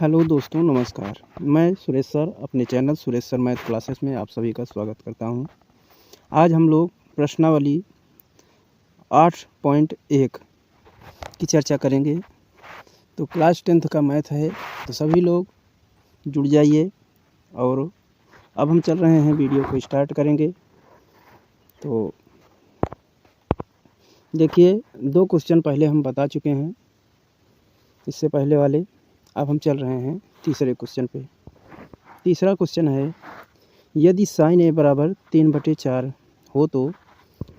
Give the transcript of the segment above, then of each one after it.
Hello दोस्तों, नमस्कार। मैं सुरेश सर अपने channel Suresh sir math classes में आप सभी का स्वागत करता हूं। आज हम लोग प्रश्नावली 8.1 की चर्चा करेंगे। तो क्लास 10th का मैथ है, तो सभी लोग जुड़ जाइए। और अब हम चल रहे हैं, वीडियो को स्टार्ट करेंगे। तो देखिए, 2 क्वेश्चन पहले हम बता चुके हैं, इससे पहले वाले। अब हम चल रहे हैं तीसरे क्वेश्चन पे। तीसरा क्वेश्चन है, यदि साइन ए बराबर 3/4 हो तो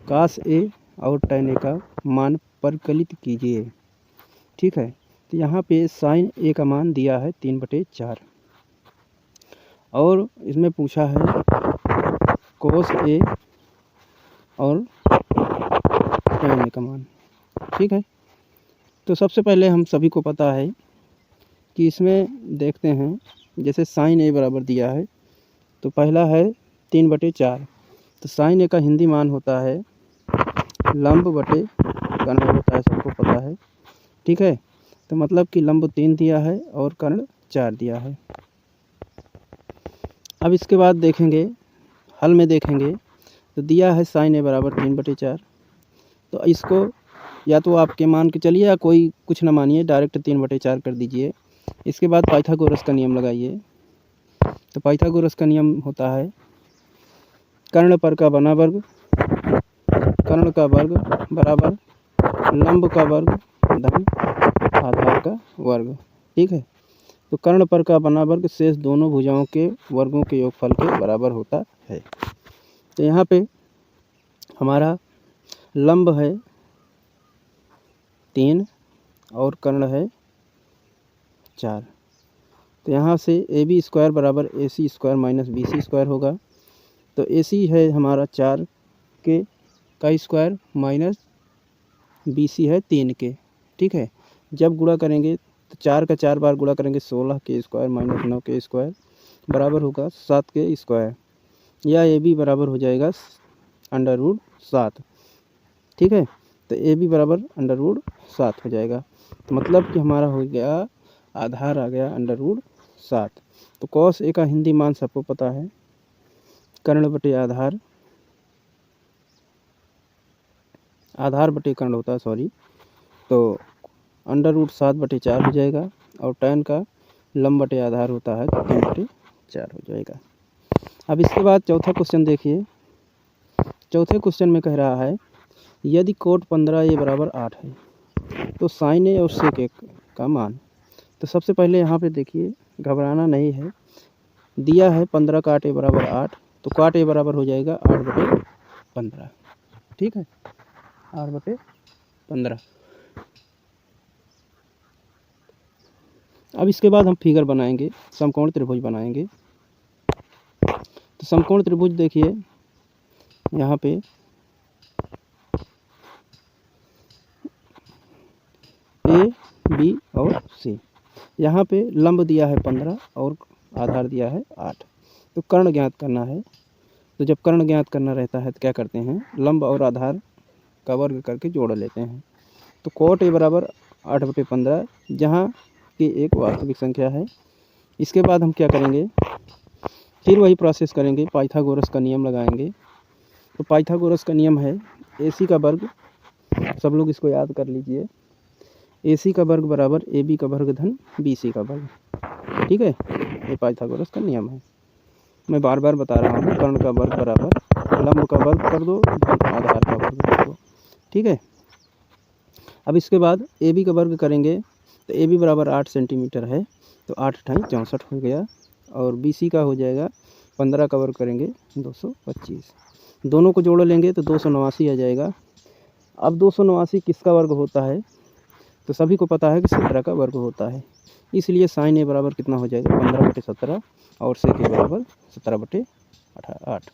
कास ए और tan ए का मान परिकलित कीजिए। ठीक है, तो यहाँ पे साइन ए का मान दिया है 3/4 और इसमें पूछा है कोस ए और tan ए का मान। ठीक है, तो सबसे पहले हम सभी को पता है कि इसमें देखते हैं, जैसे साइन ए बराबर दिया है तो पहला है 3/4। तो साइन ए का हिंदी मान होता है लंब बटे कर्ण होता है, सबको पता है। ठीक है, तो मतलब कि लंब 3 दिया है और कर्ण 4 दिया है। अब इसके बाद देखेंगे, हल में देखेंगे तो दिया है साइन ए बराबर 3/4। तो इसको या तो आपके मान के चलिए या कोई कुछ ना मानिए, डायरेक्ट 3/4 कर दीजिए। इसके बाद पाइथागोरस का नियम लगाइए। तो पाइथागोरस का नियम होता है कर्ण पर का बना वर्ग, कर्ण का वर्ग बराबर लंब का वर्ग धन आधार का वर्ग। ठीक है, तो कर्ण पर का बना वर्ग शेष दोनों भुजाओं के वर्गों के योगफल के बराबर होता है। तो यहाँ पे हमारा लंब है 3 और कर्ण है 4। तो यहाँ से AB² बराबर AC² माइनस BC² होगा। तो AC है हमारा 4 के का स्क्वायर माइनस BC है 3 के। ठीक है, जब गुणा करेंगे तो 4 का 4 बार गुणा करेंगे 16 के स्क्वायर माइनस 9 के स्क्वायर बराबर होगा 7 के स्क्वायर, या AB बराबर हो जाएगा √7। ठीक है, तो AB बराबर √7 हो जाएगा। तो मतलब कि हमारा हो गया आधार आ गया √7। तो कॉस ए का हिंदी मान सबको पता है, कर्ण बटे आधार, आधार बटे कर्ण होता है, सॉरी। तो √7/4 हो जाएगा और tan का लंब बटे आधार होता है तो 3/4 हो जाएगा। अब इसके बाद चौथा क्वेश्चन देखिए। चौथे क्वेश्चन में कह रहा है, यदि कोट 15 a बराबर 8 है तो साइन ए और सेक ए का मान। तो सबसे पहले यहाँ पे देखिए, घबराना नहीं है। दिया है 15 काट ए बराबर 8, तो काट ए बराबर हो जाएगा 8/15। ठीक है, 8/15। अब इसके बाद हम फिगर बनाएंगे, समकोण त्रिभुज बनाएंगे। तो समकोण त्रिभुज देखिए, यहाँ पे A, B और C। यहाँ पे लंब दिया है 15 और आधार दिया है 8। तो कर्ण ज्ञात करना है। तो जब कर्ण ज्ञात करना रहता है तो क्या करते हैं, लंब और आधार का वर्ग करके जोड़ लेते हैं। तो कोट ए बराबर 8/15, जहाँ की एक वास्तविक संख्या है। इसके बाद हम क्या करेंगे, फिर वही प्रोसेस करेंगे, पाइथागोरस का नियम लगाएंगे। तो पाइथागोरस का नियम है AC का वर्ग, सब लोग इसको याद कर लीजिए, AC का वर्ग बराबर AB का वर्ग धन BC का वर्ग। ठीक है, ये पाइथागोरस का नियम है। मैं बार बार बता रहा हूँ, कर्ण का वर्ग बराबर लंब का वर्ग कर दो धन आधार का वर्ग कर दो। ठीक है, अब इसके बाद AB का वर्ग करेंगे। तो AB बराबर 8 सेंटीमीटर है, तो 8 × 64 हो गया। और BC का हो जाएगा 15 का वर्ग करेंगे 225। दोनों को जोड़ लेंगे तो 289 आ जाएगा। अब 289 किसका वर्ग होता है, तो सभी को पता है कि 17 का वर्ग होता है। इसलिए साइन ए बराबर कितना हो जाएगा 15/17 और सेक ए बराबर 17/8।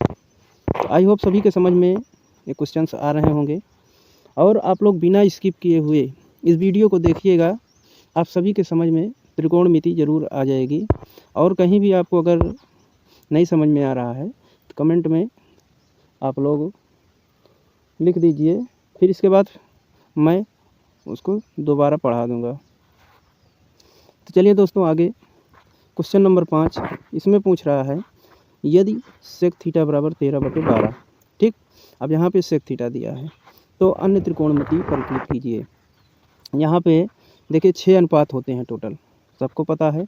तो आई होप सभी के समझ में ये क्वेश्चंस आ रहे होंगे। और आप लोग बिना स्किप किए हुए इस वीडियो को देखिएगा, आप सभी के समझ में त्रिकोणमिति ज़रूर आ जाएगी। और कहीं भी आपको अगर नहीं समझ में आ रहा है तो कमेंट में आप लोग लिख दीजिए, फिर इसके बाद मैं उसको दोबारा पढ़ा दूँगा। तो चलिए दोस्तों, आगे क्वेश्चन नंबर 5 इसमें पूछ रहा है यदि सेक थीटा बराबर 13/12। ठीक, अब यहाँ पे सेक थीटा दिया है तो अन्य त्रिकोणमिति परिकलित कीजिए। यहाँ पे देखिए 6 अनुपात होते हैं टोटल, सबको पता है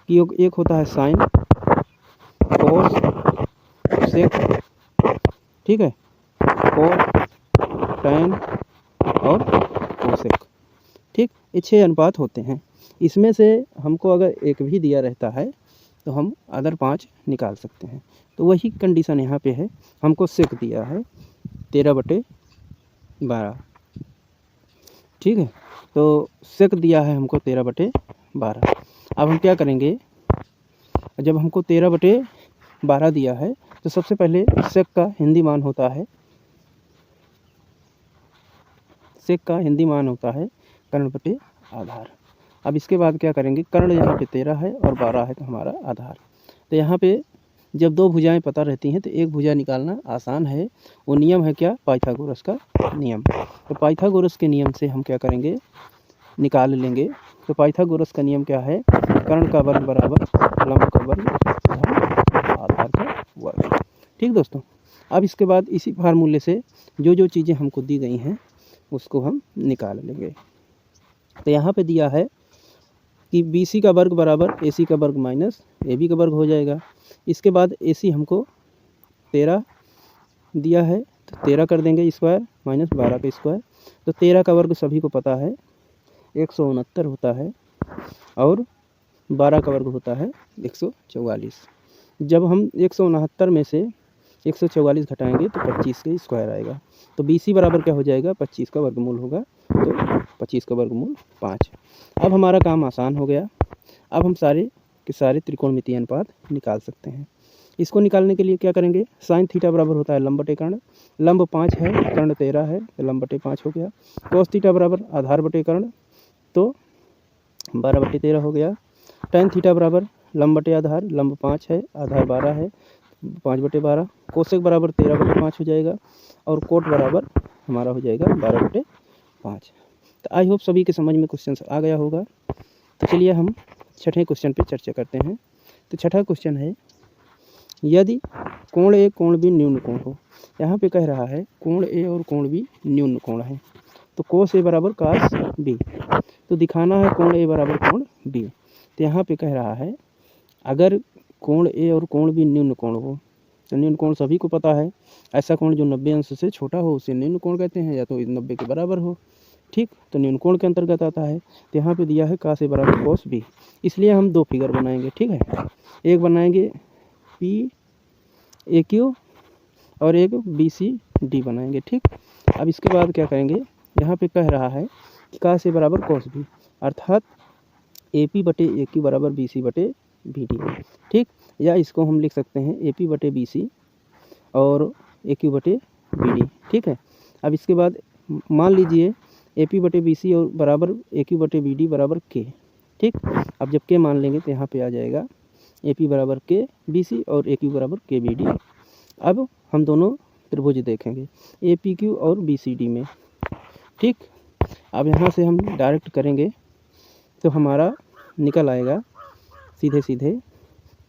कि एक होता है साइन, कोस, सेक, ठीक है, कोस, टैन और कोसेक। ठीक, ये 6 अनुपात होते हैं। इसमें से हमको अगर एक भी दिया रहता है तो हम अदर 5 निकाल सकते हैं। तो वही कंडीशन यहाँ पे है, हमको सेक दिया है 13/12। ठीक है, तो सेक दिया है हमको 13/12। अब हम क्या करेंगे, जब हमको 13/12 दिया है तो सबसे पहले सेक का हिंदी मान होता है, सेक का हिंदी मान होता है कर्ण बटे आधार। अब इसके बाद क्या करेंगे, कर्ण यहाँ पे 13 है और 12 है तो हमारा आधार। तो यहाँ पे जब दो भुजाएं पता रहती हैं तो एक भुजा निकालना आसान है। वो नियम है क्या, पाइथागोरस का नियम। तो पाइथागोरस के नियम से हम क्या करेंगे, निकाल लेंगे। तो पाइथागोरस का नियम क्या है, कर्ण का वर्ग बराबर लंब का वर्ग आधार का वर्ग। ठीक दोस्तों, अब इसके बाद इसी फार्मूले से जो जो चीज़ें हमको दी गई हैं उसको हम निकाल लेंगे। तो यहाँ पे दिया है कि BC का वर्ग बराबर AC का वर्ग माइनस AB का वर्ग हो जाएगा। इसके बाद AC हमको 13 दिया है तो 13 कर देंगे स्क्वायर माइनस 12 का स्क्वायर। तो 13 का वर्ग सभी को पता है 169 होता है और 12 का वर्ग होता है 144। जब हम 169 में से 144 घटाएंगे तो 25 के स्क्वायर आएगा। तो BC बराबर क्या हो जाएगा, 25 का वर्गमूल होगा, तो 25 का वर्गमूल 5। अब हमारा काम आसान हो गया। अब हम सारे के सारे त्रिकोणमितीय अनुपात निकाल सकते हैं। इसको निकालने के लिए क्या करेंगे, साइन थीटा बराबर होता है लंब बटे कर्ण, लंब 5 है, कर्ण 13 है तो लंब बटे 5 हो गया। कोस थीटा बराबर आधार बटे कर्ण तो 12/13 हो गया। टैन थीटा बराबर लंब बटे आधार, लंब 5 है, आधार 12 है, 5/12। कोसेक बराबर 13/5 हो जाएगा और कोट बराबर हमारा हो जाएगा 12/5। तो आई होप सभी के समझ में क्वेश्चन आ गया होगा। तो चलिए हम छठे क्वेश्चन पे चर्चा करते हैं। तो छठा क्वेश्चन है, यदि कोण A कोण B न्यून कोण हो। यहाँ पे कह रहा है कोण A और कोण B न्यून कोण है, तो कोस A बराबर कास B। तो दिखाना है कोण A बराबर कोण B। तो यहाँ पे कह रहा है अगर कोण A और कोण B न्यून कोण हो, तो न्यून कोण सभी को पता है, ऐसा कोण जो 90 अंश से छोटा हो उसे न्यून कोण कहते हैं, या तो 90 के बराबर हो। ठीक, तो न्यून कोण के अंतर्गत आता है। तो यहाँ पे दिया है कास A बराबर कोस B, इसलिए हम दो फिगर बनाएंगे। ठीक है, एक बनाएंगे PAQ और एक BCD बनाएंगे। ठीक, अब इसके बाद क्या करेंगे, यहाँ पे कह रहा है कि कास A बराबर कोस B, अर्थात AP/AQ बराबर BC/BD। ठीक, या इसको हम लिख सकते हैं AP/BC और AQ/BD। ठीक है, अब इसके बाद मान लीजिए AP/BC और बराबर AQ/BD बराबर K। ठीक, अब जब K मान लेंगे तो यहाँ पे आ जाएगा AP बराबर K BC और AQ बराबर KBD। अब हम दोनों त्रिभुज देखेंगे APQ और BCD में। ठीक, अब यहाँ से हम डायरेक्ट करेंगे तो हमारा निकल आएगा सीधे सीधे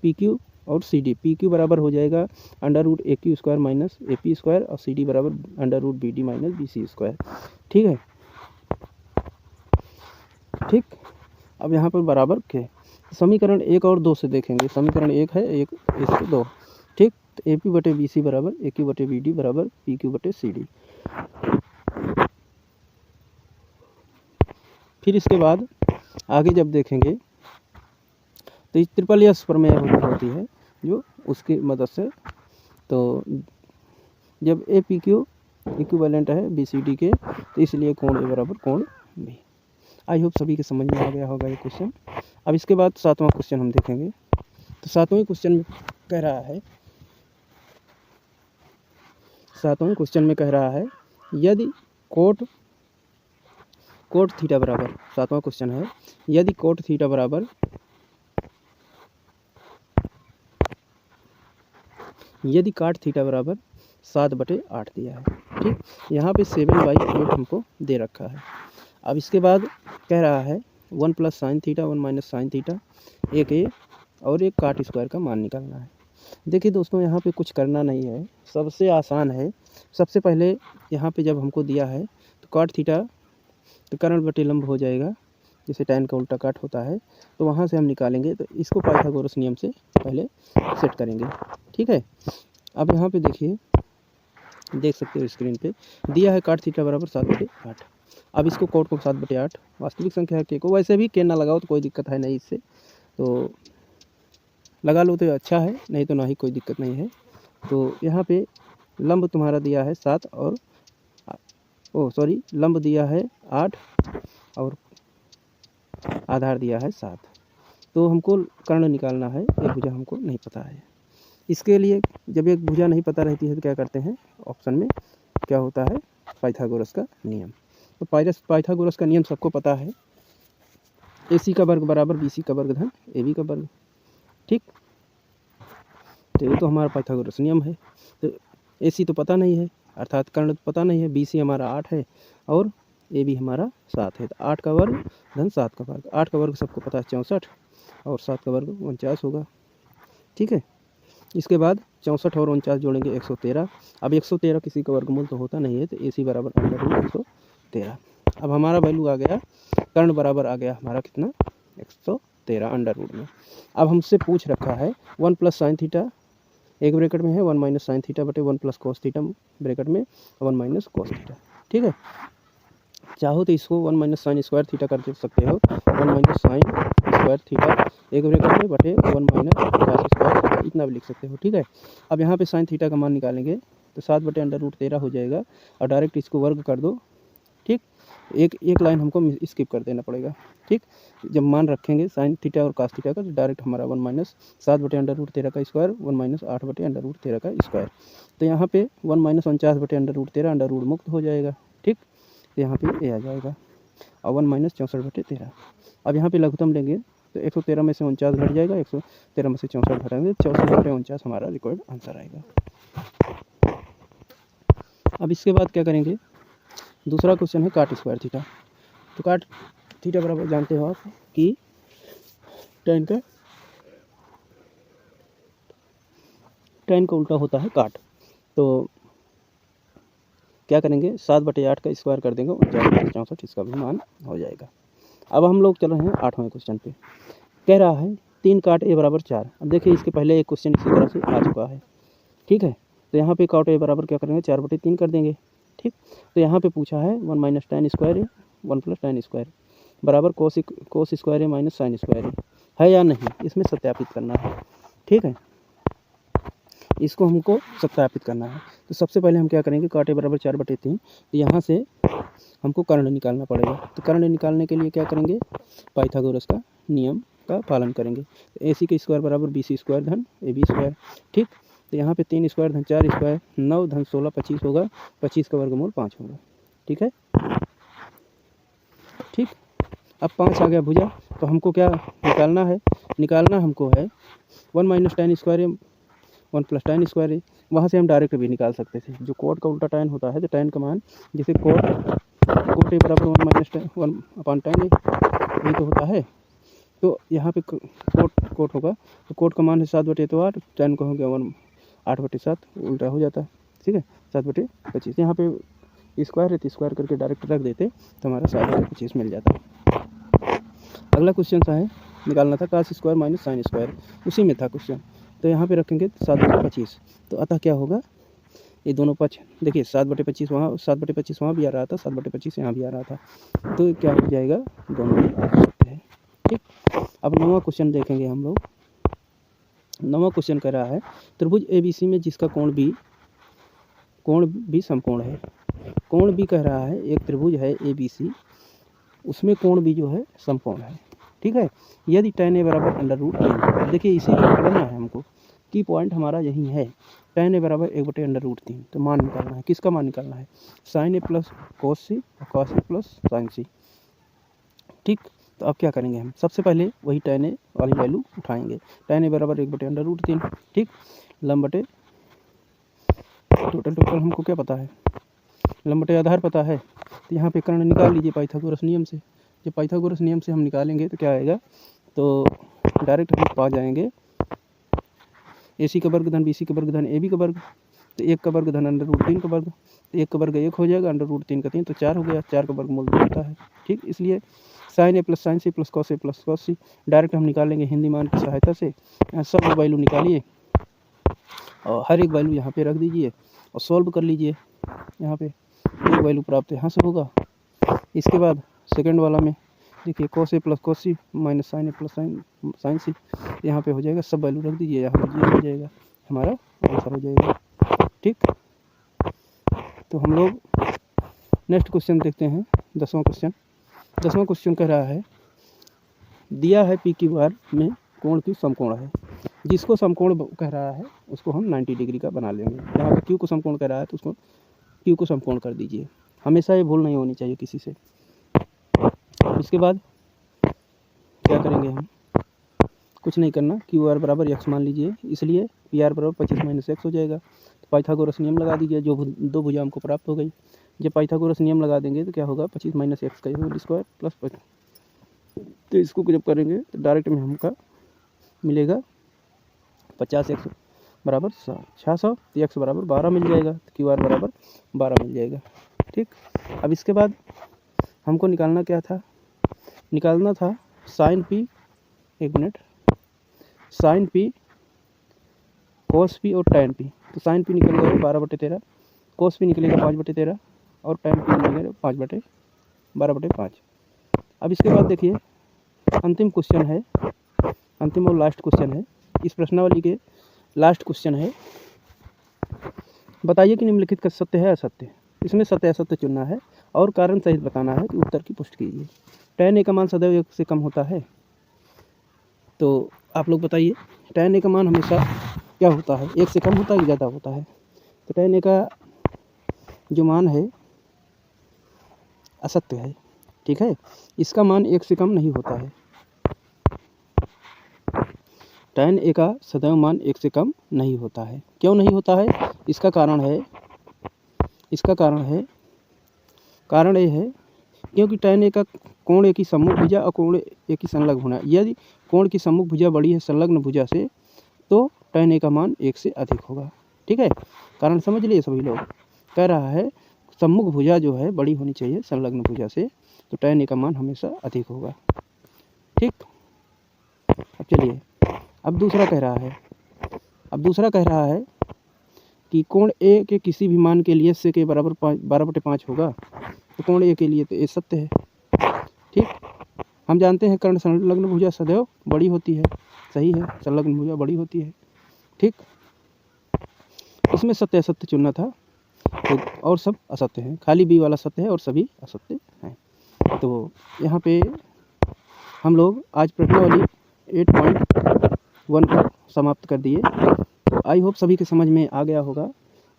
PQ और CD। PQ बराबर हो जाएगा √AQ square minus AP square और CD बराबर √BD माइनस BC स्क्वायर। ठीक है, ठीक, अब यहाँ पर बराबर के समीकरण 1 और 2 से देखेंगे। समीकरण 1 है, एक इसके 2। ठीक, तो AP/BC बराबर AQ/BD बराबर PQ/CD। फिर इसके बाद आगे जब देखेंगे तो इस ट्रिपल एस प्रमेय होती है जो उसकी मदद से, तो जब APQ इक्विवेलेंट है BCD के तो इसलिए कोण A बराबर कोण B। आई होप सभी के समझ में आ गया होगा ये क्वेश्चन। अब इसके बाद 7वां क्वेश्चन हम देखेंगे। तो 7वें क्वेश्चन में कह रहा है यदि कोट थीटा बराबर, 7वां क्वेश्चन है, यदि कोट थीटा बराबर यदि काट थीटा बराबर 7/8 दिया है। ठीक, यहाँ पे 7/8 हमको दे रखा है। अब इसके बाद कह रहा है 1 + sin थीटा 1 - sin थीटा, एक A और एक काट स्क्वायर का मान निकालना है। देखिए दोस्तों, यहाँ पे कुछ करना नहीं है, सबसे आसान है। सबसे पहले यहाँ पे जब हमको दिया है तो काट थीटा तो कर्ण बटे लंब हो जाएगा, जैसे tan का उल्टा काट होता है, तो वहाँ से हम निकालेंगे। तो इसको पाइथागोरस नियम से पहले सेट करेंगे, ठीक है। अब यहाँ पे देखिए, देख सकते हो स्क्रीन पे दिया है काट थीटा बराबर 7/8। अब इसको कोट को 7/8 वास्तविक संख्या के को, वैसे भी के ना लगाओ तो कोई दिक्कत है नहीं, इससे तो लगा लो तो अच्छा है, नहीं तो ना ही कोई दिक्कत नहीं है। तो यहाँ पे लंब तुम्हारा दिया है 7 और लंब दिया है 8 और आधार दिया है 7। तो हमको कर्ण निकालना है, एक भुजा हमको नहीं पता है। इसके लिए जब एक भुजा नहीं पता रहती है तो क्या करते हैं, ऑप्शन में क्या होता है, पाइथागोरस का नियम। तो पाइथागोरस का नियम सबको पता है, AC का वर्ग बराबर BC का वर्ग धन AB का वर्ग, ठीक। तो ये तो हमारा पाइथागोरस नियम है। तो AC तो पता नहीं है, अर्थात कर्ण तो पता नहीं है। BC हमारा 8 है और AB हमारा 7 है। तो 8 का वर्ग धन 7 का वर्ग, 8 का वर्ग सबको पता है 64 और 7 का वर्ग 49 होगा, ठीक है। इसके बाद 64 और 49 जोड़ेंगे 113। अब 113 किसी का वर्गमूल तो होता नहीं है, तो AC बराबर √113। अब हमारा वैल्यू आ गया, कर्ण बराबर आ गया हमारा कितना, 113 अंडर रूट में। अब हमसे पूछ रखा है 1 + sin थीटा एक ब्रैकेट में है, 1 - sin थीटा बटे 1 + cos थीटा ब्रैकेट में 1 - cos थीटा, ठीक है। चाहो तो इसको 1 - sin स्क्वायर थीटा कर सकते हो, 1 - sin स्क्वायर थीटा एक ब्रैकेट में बटे 1 - cos स्क्वायर थीटा, इतना भी लिख सकते हो, ठीक है। अब यहाँ पे sin थीटा का मान निकालेंगे तो 7/√13 हो जाएगा और डायरेक्ट इसको वर्ग कर दो, ठीक। एक लाइन हमको स्किप कर देना पड़ेगा, ठीक। जब मान रखेंगे sin थीटा और cos थीटा का तो डायरेक्ट हमारा 1 - 7/√13 का स्क्वायर 1 - 8/√13 का स्क्वायर। तो यहाँ पे 1 - 49/√13 अंडर रूट मुक्त हो जाएगा, ठीक। तो यहाँ पे ये आ जाएगा और 1 - 64/13। अब यहाँ पे लघुत्तम लेंगे तो 113 में से 49 घट जाएगा, 113 में से 64 घटाएंगे, 64/49 हमारा रिक्वायर्ड आंसर आएगा। अब इसके बाद क्या करेंगे, दूसरा क्वेश्चन है काट स्क्वायर थीटा। तो काट थीटा बराबर जानते हो आप कि tan का उल्टा होता है काट। तो क्या करेंगे, 7/8 का स्क्वायर कर देंगे 49/64, इसका भी मान हो जाएगा। अब हम लोग चल रहे हैं 8वें क्वेश्चन पे। कह रहा है 3 काट A बराबर 4। अब देखिए इसके पहले एक क्वेश्चन इसी तरह से आ चुका है, ठीक है। तो यहाँ पे काट A बराबर क्या करेंगे, 4/3 कर देंगे, ठीक। तो यहाँ पे पूछा है 1 - tan square A 1 + tan square बराबर cos square A - sin square A है या नहीं, इसमें सत्यापित करना है, ठीक है। इसको हमको सत्यापित करना है। तो सबसे पहले हम क्या करेंगे, काट A बराबर 4/3, तो यहाँ से हमको कर्ण निकालना पड़ेगा। तो कर्ण निकालने के लिए क्या करेंगे, पाइथागोरस का नियम का पालन करेंगे। तो AC का स्क्वायर बराबर BC स्क्वायर धन AB स्क्वायर, ठीक। तो यहाँ पे 3 स्क्वायर धन 4 स्क्वायर 9 धन 16 25 होगा, 25 का वर्गमूल 5 होगा, ठीक है, ठीक। अब 5 आ गया भुजा, तो हमको क्या निकालना है, निकालना हमको है 1 - tan स्क्वायर 1 + tan स्क्वायर है। वहाँ से हम डायरेक्ट भी निकाल सकते थे, जो कोट का उल्टा tan होता है, तो tan का मान जैसे कोट A बराबर 1 - 1/tan यही तो होता है। तो यहाँ पे कोट होगा, तो कोट का मान है 7/8, tan का हो गया 8/7, उल्टा हो जाता है, ठीक है, 7/25। यहाँ पे स्क्वायर है तो स्क्वायर करके डायरेक्ट रख देते तो हमारा 7/25 मिल जाता। अगला क्वेश्चन सा है, निकालना था cos स्क्वायर - sin स्क्वायर, उसी में था क्वेश्चन। तो यहाँ पे रखेंगे 7/25, तो अतः क्या होगा, ये दोनों पक्ष देखिए 7/25 वहाँ भी आ रहा था, 7/25 यहाँ भी आ रहा था, तो क्या हो जाएगा, दोनों ही आ सकते हैं, ठीक। अब 9वां क्वेश्चन देखेंगे हम लोग। 9वां क्वेश्चन कह रहा है त्रिभुज ABC में जिसका कोण भी समकोण है। कोण भी कह रहा है, एक त्रिभुज है ABC, उसमें कोण भी जो है समकोण है, ठीक है। यदि tan A बराबर √3, देखिए इसी पर पढ़ना है हमको, की पॉइंट हमारा यही है, tan A बराबर 1/√3। तो मान निकालना है, किसका मान निकालना है, sin A + cos C और cos A + sin C, ठीक। तो अब क्या करेंगे, हम सबसे पहले वही tan A वाली वैल्यू उठाएंगे। tan A बराबर 1/√3, ठीक। लंब बटे टोटल हमको क्या पता है, लंब बटे आधार पता है। तो यहाँ पे कर्ण निकाल लीजिए पाइथागोरस नियम से। जब पाइथागोरस नियम से हम निकालेंगे तो क्या आएगा, तो डायरेक्ट हम पा जाएंगे AC का वर्ग धन BC का वर्ग धन AB का वर्ग, तो 1 का वर्ग धन √3 का वर्ग, तो 1 का वर्ग 1 हो जाएगा, √3 का 3 तो 4 हो गया, 4 का वर्गमूल 2 होता है। ठीक, इसलिए sin A + sin C + cos A + cos C direct हम निकालेंगे हिंदी मान की सहायता से। सब वैल्यू निकालिए और हर एक वैल्यू यहाँ पे रख दीजिए और सॉल्व कर लीजिए। यहाँ पे एक वैल्यू प्राप्त यहाँ से होगा। इसके बाद सेकंड वाला में देखिए cos A + cos C - sin A + sin C यहाँ पे हो जाएगा, सब वैल्यू रख दीजिए, यहाँ पर 0 हो जाएगा, हमारा आंसर हो जाएगा। ठीक, तो हम लोग नेक्स्ट क्वेश्चन देखते हैं। 10वां क्वेश्चन। 10वां क्वेश्चन कह रहा है दिया है PQR में कोण की समकोण है। जिसको समकोण कह रहा है उसको हम 90 डिग्री का बना लेंगे। यहाँ पर Q को समकोण कह रहा है तो उसको Q को समकोण कर दीजिए। हमेशा ये भूल नहीं होनी चाहिए किसी से। उसके बाद क्या करेंगे हम, कुछ नहीं करना, QR बराबर x मान लीजिए, इसलिए PR बराबर 25 - x हो जाएगा। तो पाइथागोरस नियम लगा दीजिए, जो दो भुजा हमको प्राप्त हो गई। जब पाइथागोरस नियम लगा देंगे तो क्या होगा, 25 - x का होल स्क्वायर प्लस 25। तो इसको जब करेंगे तो डायरेक्ट में हमका मिलेगा 50x बराबर 600, तो x बराबर 12 मिल जाएगा, तो QR बराबर 12 मिल जाएगा। ठीक, अब इसके बाद हमको निकालना क्या था, निकालना था sin P, एक minute, sin P cos P और tan P। तो sin P निकल गया 12/13, cos P निकलेगा 5/13 और tan P निकलेगा 5/12/5। अब इसके बाद देखिए अंतिम क्वेश्चन है, अंतिम और लास्ट क्वेश्चन है, इस प्रश्नावली के लास्ट क्वेश्चन है। बताइए कि निम्नलिखित का सत्य है असत्य। इसमें सत्य असत्य चुनना है और कारण सहित बताना है कि उत्तर की पुष्टि कीजिए। tan A का मान सदैव 1 से कम होता है, तो आप लोग बताइए tan A का मान हमेशा क्या होता है, 1 से कम होता है कि ज़्यादा होता है। तो tan A का जो मान है असत्य है। ठीक है, इसका मान 1 से कम नहीं होता है। tan A का सदैव मान 1 से कम नहीं होता है। क्यों नहीं होता है, इसका कारण है, कारण ये है क्योंकि tan A का कोण A की सम्मुख भुजा और कोण A की संलग्न होना। यदि कोण की सम्मुख भुजा बड़ी है संलग्न भुजा से तो tan A का मान 1 से अधिक होगा। ठीक है, कारण समझ लिए सभी लोग। कह रहा है सम्मुख भुजा जो है बड़ी होनी चाहिए संलग्न भुजा से, तो tan A का मान हमेशा अधिक होगा। ठीक, अब चलिए अब दूसरा कह रहा है कि कोण A के किसी भी मान के लिए से के बराबर 12/5 होगा, तो कोण A के लिए तो ये सत्य है। ठीक, हम जानते हैं कर्ण संलग्न भुजा सदैव बड़ी होती है, सही है, संलग्न भुजा बड़ी होती है। ठीक, इसमें सत्य असत्य चुनना था, तो और सब असत्य हैं, खाली B वाला सत्य है और सभी असत्य हैं। तो यहाँ पे हम लोग आज प्रश्नावली 8.1 को समाप्त कर दिए। तो आई होप सभी के समझ में आ गया होगा।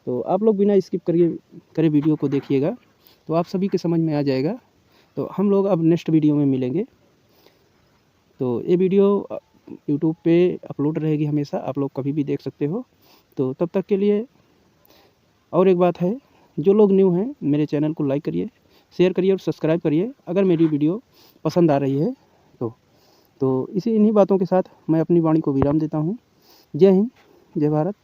तो आप लोग बिना स्किप करे वीडियो को देखिएगा, तो आप सभी के समझ में आ जाएगा। तो हम लोग अब नेक्स्ट वीडियो में मिलेंगे। तो ये वीडियो यूट्यूब पे अपलोड रहेगी हमेशा, आप लोग कभी भी देख सकते हो। तो तब तक के लिए और एक बात है, जो लोग न्यू हैं मेरे चैनल को लाइक करिए, शेयर करिए और सब्सक्राइब करिए अगर मेरी वीडियो पसंद आ रही है तो इन्हीं बातों के साथ मैं अपनी वाणी को विराम देता हूँ। जय हिंद, जय भारत।